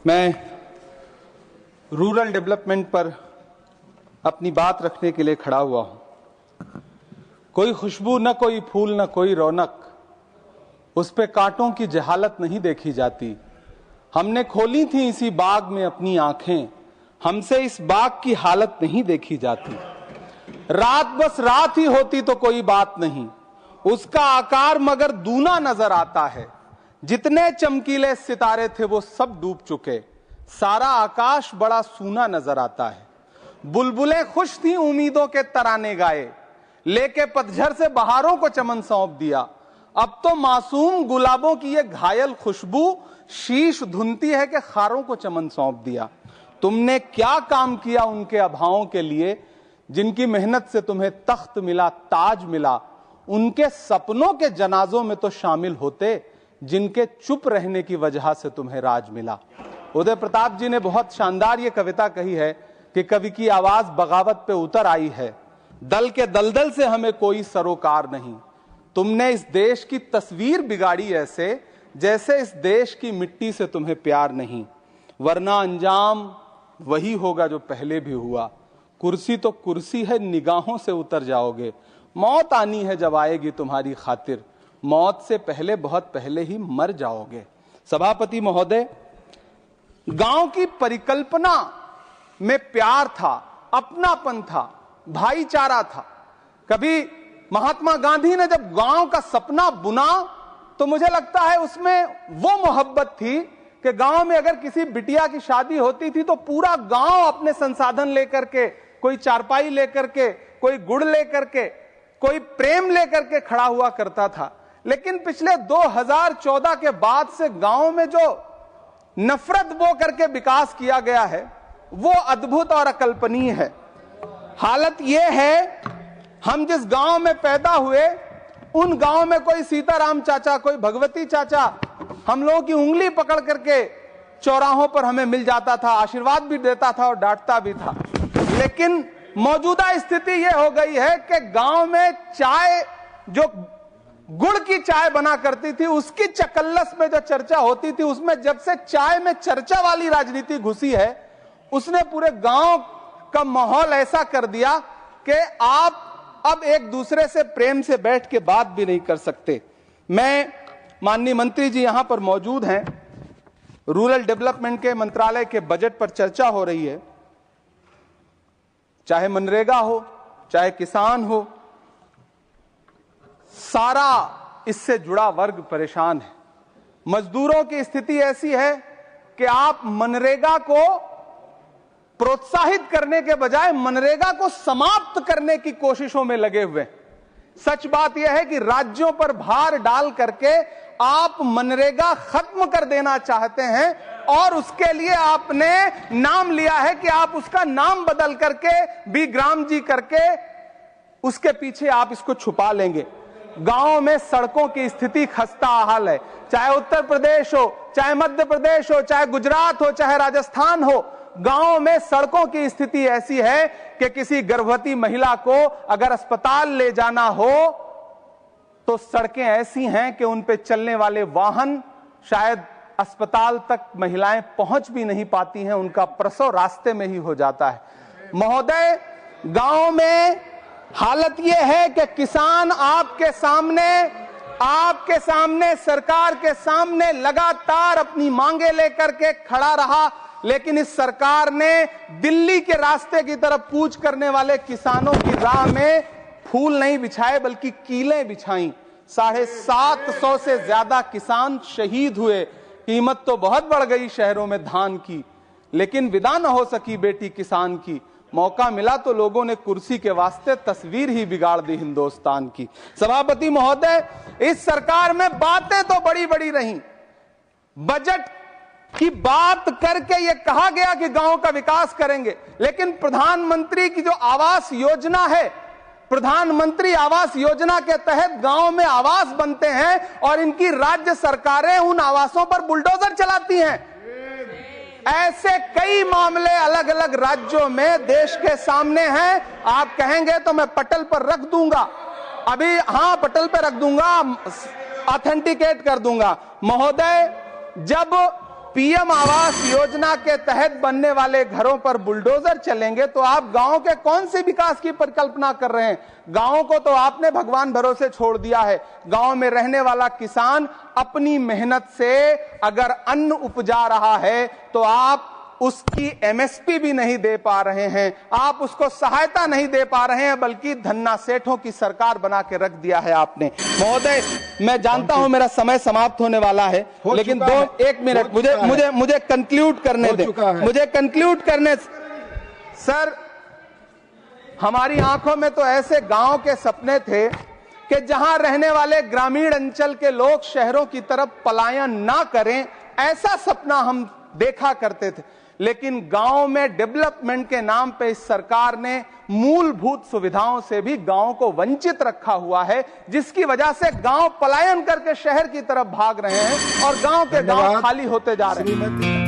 मैं rural development पर अपनी बात रखने के लिए खड़ा हुआ हूं। कोई खुशबू न कोई फूल न कोई रौनक, उस पे कांटों की जहालत नहीं देखी जाती। हमने खोली थी इसी बाग में अपनी आंखें, हमसे इस बाग की हालत नहीं देखी जाती। रात बस रात ही होती तो कोई बात नहीं, उसका आकार मगर दूना नजर आता है। जितने चमकीले सितारे थे वो सब डूब चुके, सारा आकाश बड़ा सूना नजर आता है। बुलबुलें खुश थी उम्मीदों के तराने गाए, लेके पतझड़ से बहारों को चमन सौंप दिया। अब तो मासूम गुलाबों की ये घायल खुशबू शीश धुनती है कि खारों को चमन सौंप दिया। तुमने क्या काम किया उनके अभावों के लिए, जिनकी मेहनत से तुम्हें तख्त मिला, ताज मिला। उनके सपनों के जनाजों में तो शामिल होते, जिनके चुप रहने की वजह से तुम्हें राज मिला। उदय प्रताप जी ने बहुत शानदार ये कविता कही है कि कवि की आवाज बगावत पे उतर आई है, दल के दलदल से हमें कोई सरोकार नहीं। तुमने इस देश की तस्वीर बिगाड़ी ऐसे, जैसे इस देश की मिट्टी से तुम्हें प्यार नहीं। वरना अंजाम वही होगा जो पहले भी हुआ। कुर्सी तो कुर्सी है, निगाहों से उतर जाओगे। मौत आनी है जब आएगी तुम्हारी खातिर, मौत से पहले बहुत पहले ही मर जाओगे। सभापति महोदय, गांव की परिकल्पना में प्यार था, अपनापन था, भाईचारा था। कभी महात्मा गांधी ने जब गांव का सपना बुना तो मुझे लगता है उसमें वो मोहब्बत थी कि गांव में अगर किसी बिटिया की शादी होती थी तो पूरा गांव अपने संसाधन लेकर के, कोई चारपाई लेकर के, कोई गुड़ लेकर के, कोई प्रेम लेकर के खड़ा हुआ करता था। लेकिन पिछले 2014 के बाद से गांव में जो नफरत बो करके विकास किया गया है वो अद्भुत और अकल्पनीय है। हालत यह है, हम जिस गांव में पैदा हुए उन गांव में कोई सीताराम चाचा, कोई भगवती चाचा हम लोगों की उंगली पकड़ करके चौराहों पर हमें मिल जाता था, आशीर्वाद भी देता था और डांटता भी था। लेकिन मौजूदा स्थिति यह हो गई है कि गांव में चाय, जो गुड़ की चाय बना करती थी, उसकी चकल्लस में जो चर्चा होती थी, उसमें जब से चाय में चर्चा वाली राजनीति घुसी है, उसने पूरे गांव का माहौल ऐसा कर दिया कि आप अब एक दूसरे से प्रेम से बैठ के बात भी नहीं कर सकते। मैं, माननीय मंत्री जी यहां पर मौजूद हैं, रूरल डेवलपमेंट के मंत्रालय के बजट पर चर्चा हो रही है। चाहे मनरेगा हो, चाहे किसान हो, सारा इससे जुड़ा वर्ग परेशान है। मजदूरों की स्थिति ऐसी है कि आप मनरेगा को प्रोत्साहित करने के बजाय मनरेगा को समाप्त करने की कोशिशों में लगे हुए। सच बात यह है कि राज्यों पर भार डाल करके आप मनरेगा खत्म कर देना चाहते हैं और उसके लिए आपने नाम लिया है कि आप उसका नाम बदल करके बीग्राम जी करके उसके पीछे आप इसको छुपा लेंगे। गांव में सड़कों की स्थिति खस्ता हाल है, चाहे उत्तर प्रदेश हो, चाहे मध्य प्रदेश हो, चाहे गुजरात हो, चाहे राजस्थान हो। गांव में सड़कों की स्थिति ऐसी है कि किसी गर्भवती महिला को अगर अस्पताल ले जाना हो तो सड़कें ऐसी हैं कि उन पे चलने वाले वाहन शायद अस्पताल तक महिलाएं पहुंच भी नहीं पाती हैं, उनका प्रसव रास्ते में ही हो जाता है। महोदय, गांव में हालत यह है कि किसान आपके सामने सरकार के सामने लगातार अपनी मांगे लेकर के खड़ा रहा, लेकिन इस सरकार ने दिल्ली के रास्ते की तरफ कूच करने वाले किसानों की राह में फूल नहीं बिछाए बल्कि कीलें बिछाई। 750 से ज्यादा किसान शहीद हुए। कीमत तो बहुत बढ़ गई शहरों में धान की, लेकिन विदा न हो सकी बेटी किसान की। मौका मिला तो लोगों ने कुर्सी के वास्ते तस्वीर ही बिगाड़ दी हिंदुस्तान की। सभापति महोदय, इस सरकार में बातें तो बड़ी बड़ी रहीं। बजट की बात करके यह कहा गया कि गांव का विकास करेंगे, लेकिन प्रधानमंत्री की जो आवास योजना है, प्रधानमंत्री आवास योजना के तहत गांव में आवास बनते हैं और इनकी राज्य सरकारें उन आवासों पर बुलडोजर चलाती हैं। ऐसे कई मामले अलग अलग राज्यों में देश के सामने हैं। आप कहेंगे तो मैं पटल पर रख दूंगा, अभी हां पटल पर रख दूंगा, ऑथेंटिकेट कर दूंगा। महोदय, जब पीएम आवास योजना के तहत बनने वाले घरों पर बुलडोजर चलेंगे तो आप गांव के कौन से विकास की परिकल्पना कर रहे हैं? गांव को तो आपने भगवान भरोसे छोड़ दिया है। गांव में रहने वाला किसान अपनी मेहनत से अगर अन्न उपजा रहा है तो आप उसकी एमएसपी भी नहीं दे पा रहे हैं, आप उसको सहायता नहीं दे पा रहे हैं, बल्कि धन्ना सेठों की सरकार बना के रख दिया है आपने। महोदय, मैं जानता हूं मेरा समय समाप्त होने वाला है, लेकिन एक मिनट मुझे कंक्लूड करने दें, मुझे कंक्लूड करने। सर, हमारी आंखों में तो ऐसे गांव के सपने थे कि जहां रहने वाले ग्रामीण अंचल के लोग शहरों की तरफ पलायन ना करें, ऐसा सपना हम देखा करते थे। लेकिन गांव में डेवलपमेंट के नाम पे इस सरकार ने मूलभूत सुविधाओं से भी गांव को वंचित रखा हुआ है, जिसकी वजह से गांव पलायन करके शहर की तरफ भाग रहे हैं और गांव के गांव खाली होते जा रहे हैं।